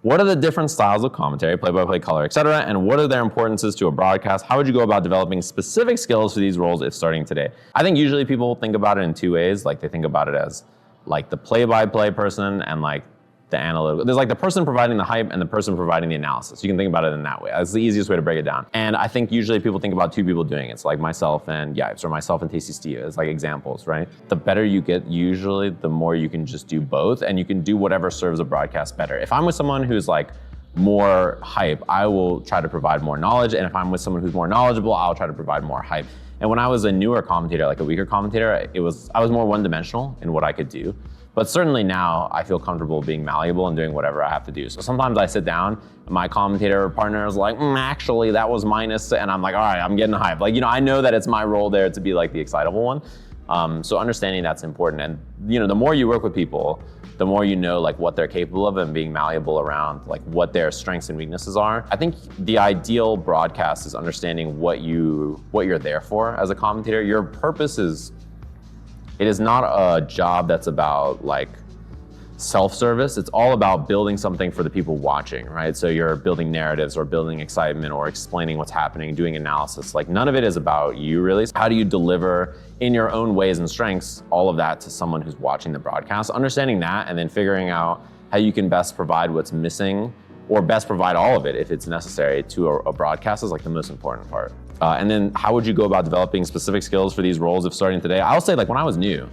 What are the different styles of commentary, play-by-play, color, etc., and what are their importances to a broadcast? How would you go about developing specific skills for these roles if starting today? I think usually people think about it in two ways. Like they think about it as like the play-by-play person and like the analytical. There's like the person providing the hype and the person providing the analysis. You can think about it in that way. That's the easiest way to break it down. And I think usually people think about two people doing it. It's like myself and Yipes, or myself and Tasty Steve as like examples, right? The better you get, usually the more you can just do both, and you can do whatever serves a broadcast better. If I'm with someone who's like more hype, I will try to provide more knowledge. And if I'm with someone who's more knowledgeable, I'll try to provide more hype. And when I was a newer commentator, like a weaker commentator, I was more one-dimensional in what I could do. But certainly now I feel comfortable being malleable and doing whatever I have to do. So sometimes I sit down and my commentator partner is like, actually that was minus, and I'm like, all right, I'm getting hyped. Like, I know that it's my role there to be like the excitable one. So understanding that's important. And the more you work with people, the more you know like what they're capable of and being malleable around like what their strengths and weaknesses are. I think the ideal broadcast is understanding what you're there for as a commentator. Your purpose it is not a job that's about like self-service. It's all about building something for the people watching, right? So you're building narratives or building excitement or explaining what's happening, doing analysis. Like none of it is about you really. How do you deliver in your own ways and strengths all of that to someone who's watching the broadcast? Understanding that and then figuring out how you can best provide what's missing or best provide all of it if it's necessary to a broadcast is like the most important part. And then how would you go about developing specific skills for these roles if starting today? I'll say like when I was new,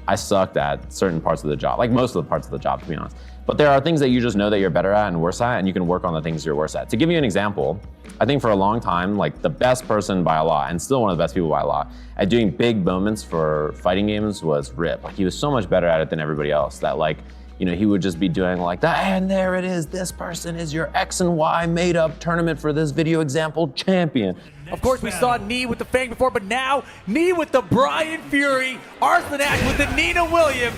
I sucked at certain parts of the job, like most of the parts of the job, to be honest. But there are things that you just know that you're better at and worse at, and you can work on the things you're worse at. To give you an example, I think for a long time, like the best person by a lot, and still one of the best people by a lot, at doing big moments for fighting games was Rip. Like he was so much better at it than everybody else that like, he would just be doing like that, and there it is, this person is your X and Y made up tournament for this video example champion. Of course, we saw Knee with the Fang before, but now Knee with the Brian Fury, Arslan with the Nina Williams.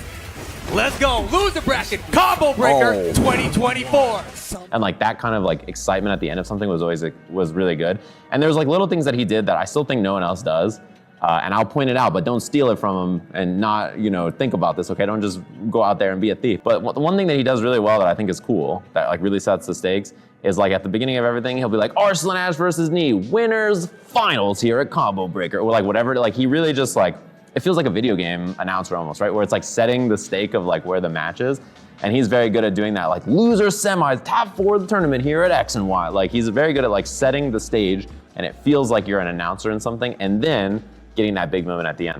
Let's go, loser bracket, combo breaker 2024. And like that kind of like excitement at the end of something was really good. And there's like little things that he did that I still think no one else does. And I'll point it out, but don't steal it from him and not, think about this, okay? Don't just go out there and be a thief. But the one thing that he does really well that I think is cool, that like really sets the stakes, is like at the beginning of everything, he'll be like, Arslan versus Knee, winners finals here at Combo Breaker, or like whatever. Like he really just like, it feels like a video game announcer almost, right? Where it's like setting the stake of like where the match is. And he's very good at doing that, like loser semis, top 4 of the tournament here at X and Y. Like he's very good at like setting the stage, and it feels like you're an announcer in something, and then getting that big moment at the end.